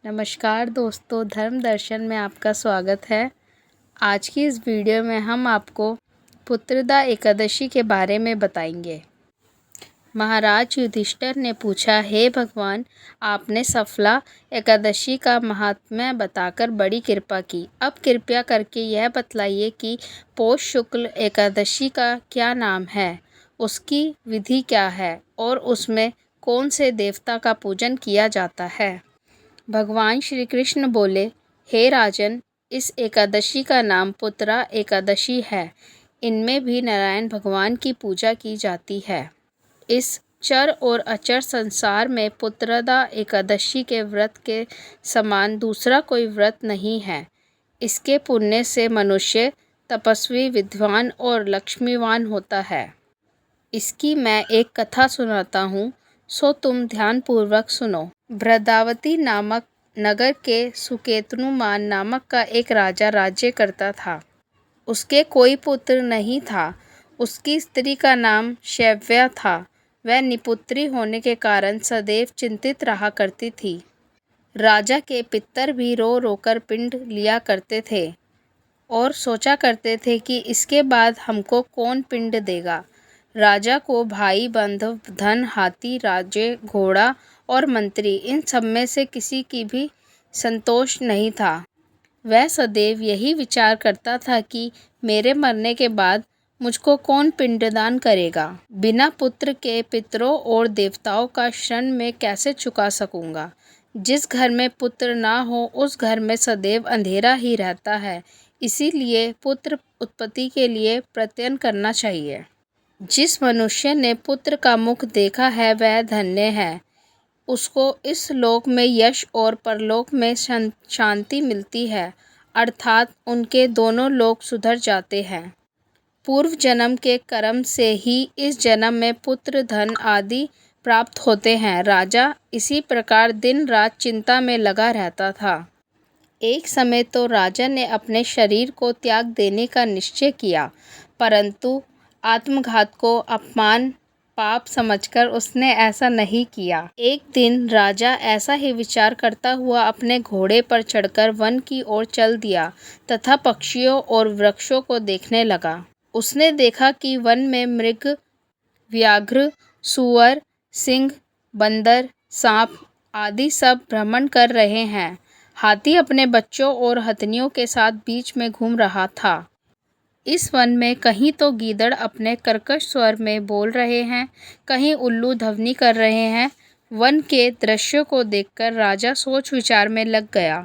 नमस्कार दोस्तों, धर्म दर्शन में आपका स्वागत है। आज की इस वीडियो में हम आपको पुत्रदा एकादशी के बारे में बताएंगे। महाराज युधिष्ठिर ने पूछा, हे भगवान, आपने सफला एकादशी का महात्म्य बताकर बड़ी कृपा की। अब कृपया करके यह बतलाइए कि पौष शुक्ल एकादशी का क्या नाम है, उसकी विधि क्या है और उसमें कौन से देवता का पूजन किया जाता है। भगवान श्री कृष्ण बोले, हे राजन, इस एकादशी का नाम पुत्रा एकादशी है। इनमें भी नारायण भगवान की पूजा की जाती है। इस चर और अचर संसार में पुत्रदा एकादशी के व्रत के समान दूसरा कोई व्रत नहीं है। इसके पुण्य से मनुष्य तपस्वी, विद्वान और लक्ष्मीवान होता है। इसकी मैं एक कथा सुनाता हूँ, सो तुम ध्यानपूर्वक सुनो। ब्रदावती नामक नगर के सुकेतनुमान नामक का एक राजा राज्य करता था। उसके कोई पुत्र नहीं था। उसकी स्त्री का नाम शैव्या था। वह निपुत्री होने के कारण सदैव चिंतित रहा करती थी। राजा के पितर भी रो रोकर पिंड लिया करते थे और सोचा करते थे कि इसके बाद हमको कौन पिंड देगा। राजा को भाई, बंधु, धन, हाथी, राज्य, घोड़ा और मंत्री, इन सब में से किसी की भी संतोष नहीं था। वह सदैव यही विचार करता था कि मेरे मरने के बाद मुझको कौन पिंडदान करेगा। बिना पुत्र के पितरों और देवताओं का ऋण मैं कैसे चुका सकूंगा। जिस घर में पुत्र ना हो उस घर में सदैव अंधेरा ही रहता है। इसीलिए पुत्र उत्पत्ति के लिए प्रयत्न करना चाहिए। जिस मनुष्य ने पुत्र का मुख देखा है वह धन्य है। उसको इस लोक में यश और परलोक में शांति मिलती है, अर्थात उनके दोनों लोक सुधर जाते हैं। पूर्व जन्म के कर्म से ही इस जन्म में पुत्र, धन आदि प्राप्त होते हैं। राजा इसी प्रकार दिन रात चिंता में लगा रहता था। एक समय तो राजा ने अपने शरीर को त्याग देने का निश्चय किया, परंतु आत्मघात को अपमान पाप समझकर उसने ऐसा नहीं किया। एक दिन राजा ऐसा ही विचार करता हुआ अपने घोड़े पर चढ़कर वन की ओर चल दिया तथा पक्षियों और वृक्षों को देखने लगा। उसने देखा कि वन में मृग, व्याघ्र, सूअर, सिंह, बंदर, सांप आदि सब भ्रमण कर रहे हैं। हाथी अपने बच्चों और हथनियों के साथ बीच में घूम रहा था। इस वन में कहीं तो गीदड़ अपने कर्कश स्वर में बोल रहे हैं, कहीं उल्लू ध्वनि कर रहे हैं। वन के दृश्यों को देखकर राजा सोच विचार में लग गया।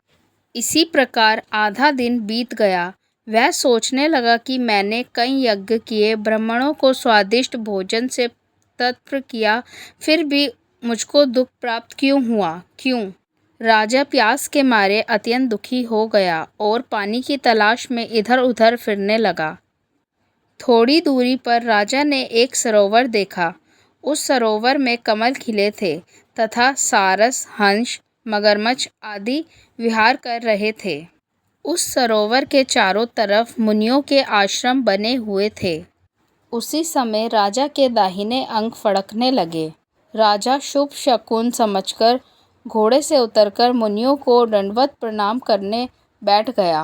इसी प्रकार आधा दिन बीत गया। वह सोचने लगा कि मैंने कई यज्ञ किए, ब्राह्मणों को स्वादिष्ट भोजन से तृप्त किया, फिर भी मुझको दुख प्राप्त क्यों हुआ, क्यों? राजा प्यास के मारे अत्यंत दुखी हो गया और पानी की तलाश में इधर उधर फिरने लगा। थोड़ी दूरी पर राजा ने एक सरोवर देखा। उस सरोवर में कमल खिले थे तथा सारस, हंस, मगरमच्छ आदि विहार कर रहे थे। उस सरोवर के चारों तरफ मुनियों के आश्रम बने हुए थे। उसी समय राजा के दाहिने अंग फड़कने लगे। राजा शुभ शकुन समझकर घोड़े से उतरकर मुनियों को दंडवत प्रणाम करने बैठ गया।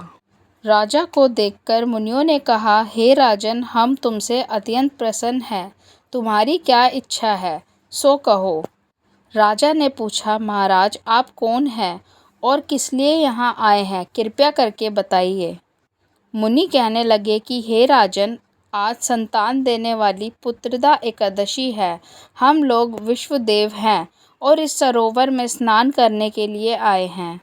राजा को देखकर मुनियों ने कहा, हे राजन, हम तुमसे अत्यंत प्रसन्न हैं। तुम्हारी क्या इच्छा है, सो कहो। राजा ने पूछा, महाराज, आप कौन हैं और किस लिए यहाँ आए हैं, कृपया करके बताइए। मुनि कहने लगे कि हे राजन, आज संतान देने वाली पुत्रदा एकादशी है। हम लोग विश्वदेव हैं और इस सरोवर में स्नान करने के लिए आए हैं।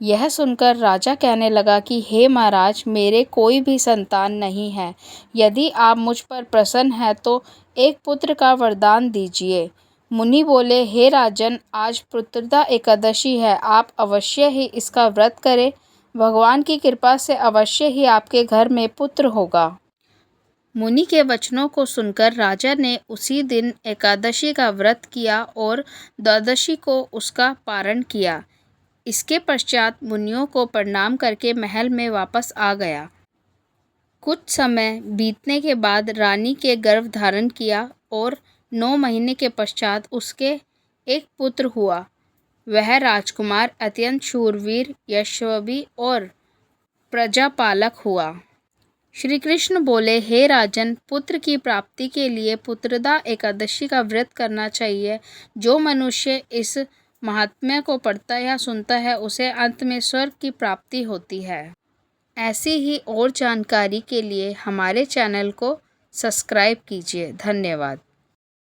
यह सुनकर राजा कहने लगा कि हे महाराज, मेरे कोई भी संतान नहीं है। यदि आप मुझ पर प्रसन्न हैं तो एक पुत्र का वरदान दीजिए। मुनि बोले, हे राजन, आज पुत्रदा एकादशी है, आप अवश्य ही इसका व्रत करें। भगवान की कृपा से अवश्य ही आपके घर में पुत्र होगा। मुनि के वचनों को सुनकर राजा ने उसी दिन एकादशी का व्रत किया और द्वादशी को उसका पारण किया। इसके पश्चात मुनियों को प्रणाम करके महल में वापस आ गया। कुछ समय बीतने के बाद रानी के गर्भ धारण किया और 9 महीने के पश्चात उसके एक पुत्र हुआ। वह राजकुमार अत्यंत शूरवीर, यशस्वी और प्रजापालक हुआ। श्री कृष्ण बोले, हे राजन, पुत्र की प्राप्ति के लिए पुत्रदा एकादशी का व्रत करना चाहिए। जो मनुष्य इस महात्म्य को पढ़ता या सुनता है उसे अंत में स्वर्ग की प्राप्ति होती है। ऐसी ही और जानकारी के लिए हमारे चैनल को सब्सक्राइब कीजिए। धन्यवाद।